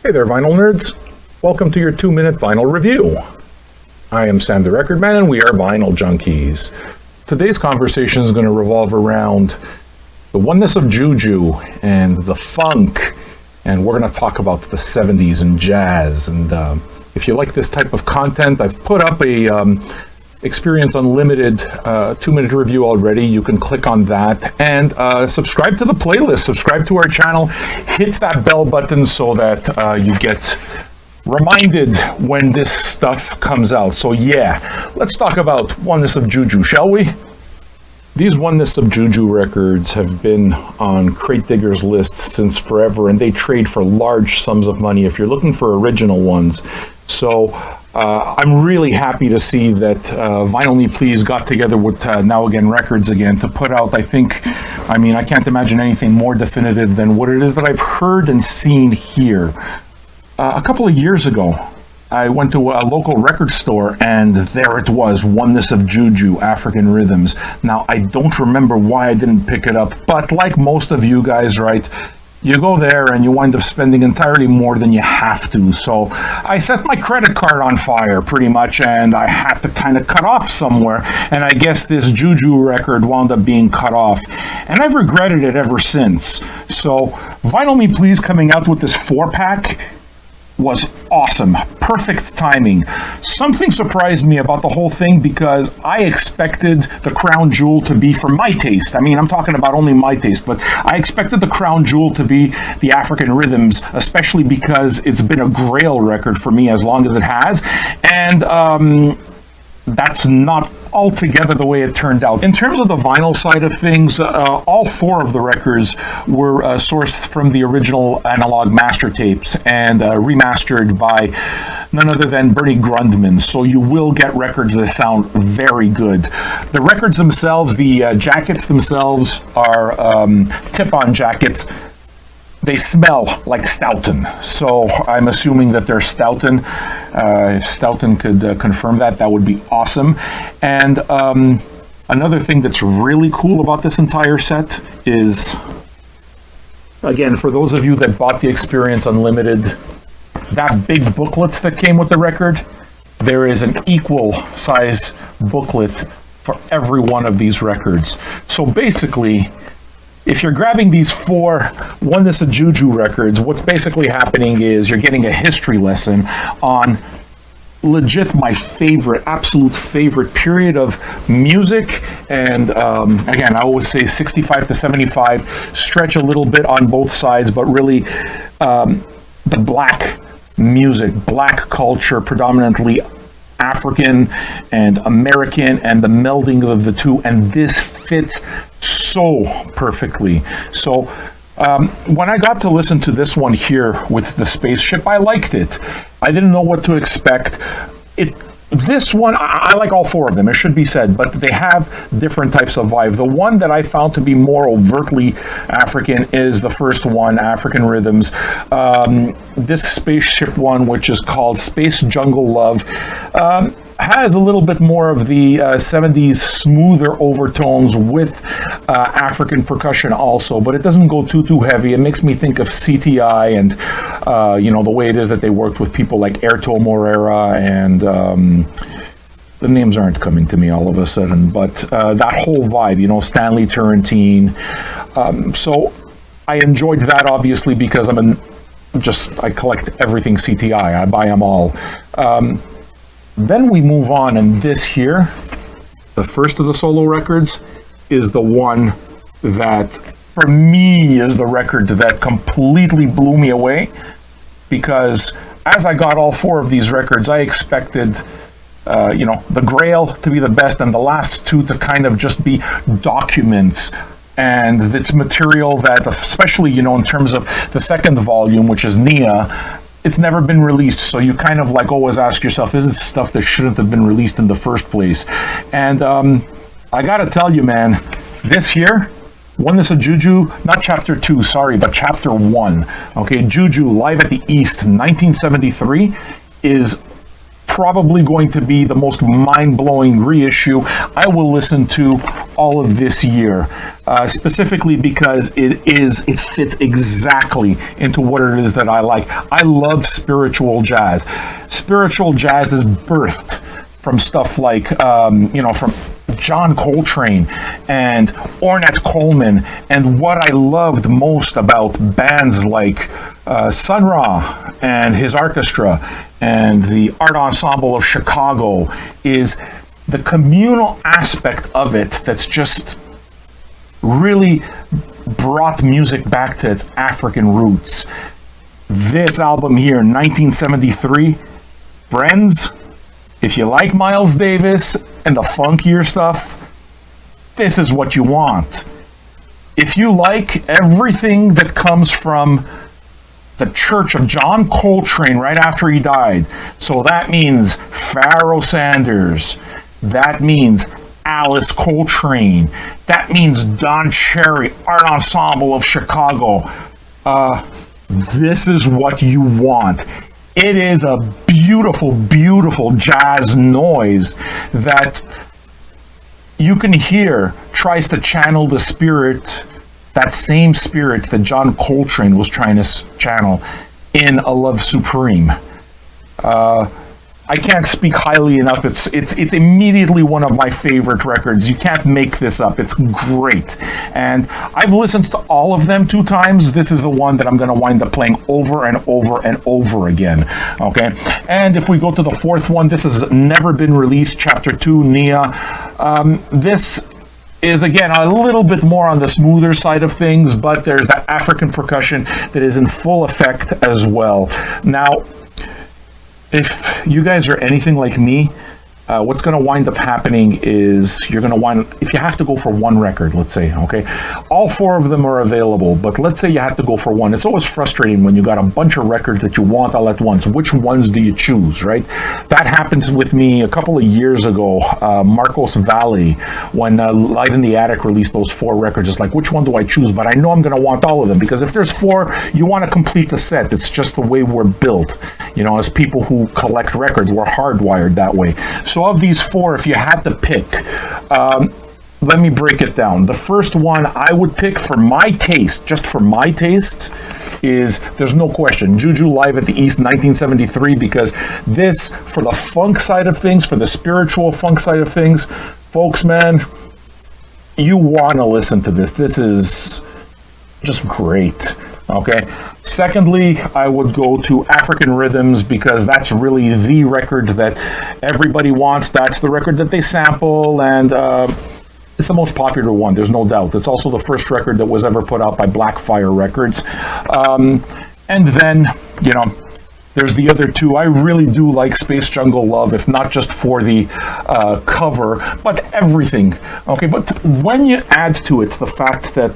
Hey there, vinyl nerds. Welcome to your 2-minute vinyl review. I am Sam the Record Man, and we are Vinyl Junkies. Today's conversation is going to revolve around the Oneness of Juju and the funk, and we're going to talk about the 70s and jazz. And if you like this type of content, I've put up a Experience Unlimited 2-minute review already. You can click on that and subscribe to the playlist, subscribe to our channel, hit that bell button so that you get reminded when this stuff comes out. So yeah, let's talk about Oneness of Juju, shall we? These Oneness of Juju records have been on Cratedigger's list since forever, and they trade for large sums of money if you're looking for original ones. So I'm really happy to see that Vinyl Me Please got together with Now Again Records again to put out, I can't imagine anything more definitive than what it is that I've heard and seen here. A couple of years ago, I went to a local record store, and there it was, Oneness of Juju, African Rhythms. Now, I don't remember why I didn't pick it up, but like most of you guys, right, you go there and you wind up spending entirely more than you have to. So I set my credit card on fire, pretty much, and I had to kind of cut off somewhere, and I guess this Juju record wound up being cut off, and I've regretted it ever since. So Vinyl Me Please coming out with this 4-pack was awesome. Perfect timing. Something surprised me about the whole thing because I expected the crown jewel to be, for my taste, I'm talking about only my taste, but I expected the crown jewel to be the African Rhythms, especially because it's been a grail record for me as long as it has, and that's not altogether the way it turned out. In terms of the vinyl side of things, all 4 of the records were sourced from the original analog master tapes and remastered by none other than Bernie Grundman, so you will get records that sound very good. The records themselves, the jackets themselves are tip-on jackets. They smell like Stoughton, so I'm assuming that they're Stoughton. If Stoughton could confirm that, that would be awesome. And another thing that's really cool about this entire set is, again, for those of you that bought the Experience Unlimited, that big booklet that came with the record, there is an equal size booklet for every one of these records. So basically, if you're grabbing these 4 Oneness of Juju records, what's basically happening is you're getting a history lesson on legit my favorite, absolute favorite period of music. And again, I always say 65 to 75, stretch a little bit on both sides, but really the black music, black culture, predominantly African and American, and the melding of the two, and this fits so perfectly. So when I got to listen to this one here with the spaceship, I liked it. I didn't know what to expect. This one, I like all 4 of them, it should be said, but they have different types of vibe. The one that I found to be more overtly African is the first one, African Rhythms. This spaceship one, which is called Space Jungle Love, has a little bit more of the 70s smoother overtones with African percussion also, but it doesn't go too heavy. It makes me think of CTI and the way it is that they worked with people like Airto Morera, and the names aren't coming to me all of a sudden, but that whole vibe, Stanley Turrentine. So I enjoyed that, obviously, because I collect everything CTI. I buy them all. Then we move on, and this here, the first of the solo records, is the one that, for me, is the record that completely blew me away, because as I got all 4 of these records, I expected, the Grail to be the best, and the last 2 to kind of just be documents. And it's material that, especially, in terms of the second volume, which is Nia, it's never been released, so you kind of always ask yourself, is it stuff that shouldn't have been released in the first place? And I gotta tell you, man, this here, Oneness of Juju, not chapter 2, sorry, but chapter 1, okay, Juju, Live at the East, 1973, is probably going to be the most mind-blowing reissue I will listen to all of this year, specifically because it fits exactly into what it is that I like. I love spiritual jazz. Spiritual jazz is birthed from stuff like, from John Coltrane and Ornette Coleman, and what I loved most about bands like Sun Ra and his orchestra and the Art Ensemble of Chicago is the communal aspect of it that's just really brought music back to its African roots. This album here, 1973, friends, if you like Miles Davis and the funkier stuff, this is what you want. If you like everything that comes from the church of John Coltrane right after he died, so that means Pharoah Sanders, that means Alice Coltrane, that means Don Cherry, Art Ensemble of Chicago, this is what you want. It is a beautiful, beautiful jazz noise that you can hear tries to channel the spirit, that same spirit that John Coltrane was trying to channel in A Love Supreme. I can't speak highly enough. It's immediately one of my favorite records. You can't make this up. It's great. And I've listened to all of them 2 times. This is the one that I'm going to wind up playing over and over and over again. Okay? And if we go to the 4th one, this has never been released, Chapter 2, Nia. This is, again, a little bit more on the smoother side of things, but there's that African percussion that is in full effect as well. Now, if you guys are anything like me, what's going to wind up happening is you're going to wind up, if you have to go for one record, let's say, okay, all 4 of them are available, but let's say you have to go for one. It's always frustrating when you got a bunch of records that you want all at once. Which ones do you choose, right? That happened with me a couple of years ago, Marcos Valle, when Light in the Attic released those 4 records. It's like, which one do I choose? But I know I'm going to want all of them, because if there's 4, you want to complete the set. It's just the way we're built. You know, as people who collect records, we're hardwired that way. So of these 4, if you had to pick, let me break it down. The first one I would pick for my taste, just for my taste, is, there's no question, Juju Live at the East 1973, because this, for the funk side of things, for the spiritual funk side of things, folks, man, you want to listen to this. This is just great. Okay. Secondly, I would go to African Rhythms, because that's really the record that everybody wants. That's the record that they sample, and it's the most popular one, there's no doubt. It's also the first record that was ever put out by Blackfire Records. And then, there's the other 2. I really do like Space Jungle Love, if not just for the cover, but everything. Okay, but when you add to it the fact that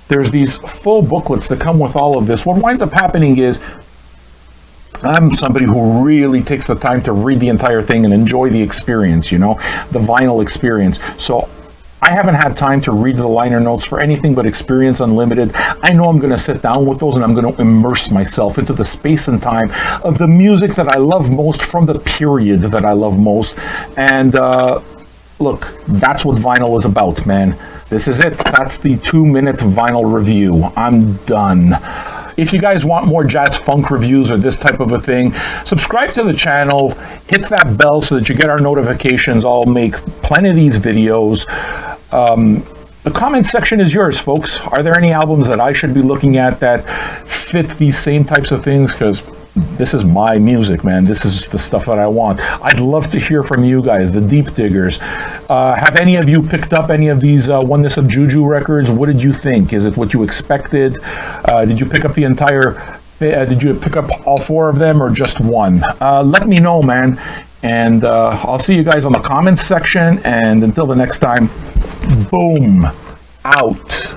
there's these full booklets that come with all of this, what winds up happening is I'm somebody who really takes the time to read the entire thing and enjoy the experience, the vinyl experience. So I haven't had time to read the liner notes for anything but Experience Unlimited. I know I'm going to sit down with those and I'm going to immerse myself into the space and time of the music that I love most from the period that I love most. And look, that's what vinyl is about, man. This is it. That's the 2-minute vinyl review. I'm done. If you guys want more jazz funk reviews or this type of a thing, subscribe to the channel, hit that bell so that you get our notifications. I'll make plenty of these videos. The comment section is yours, folks. Are there any albums that I should be looking at that fit these same types of things? Because this is my music, man. This is the stuff that I want. I'd love to hear from you guys, the deep diggers. Have any of you picked up any of these Oneness of Juju records? What did you think? Is it what you expected? Did you pick up the entire... did you pick up all 4 of them or just one? Let me know, man. And I'll see you guys on the comments section. And until the next time, boom, out.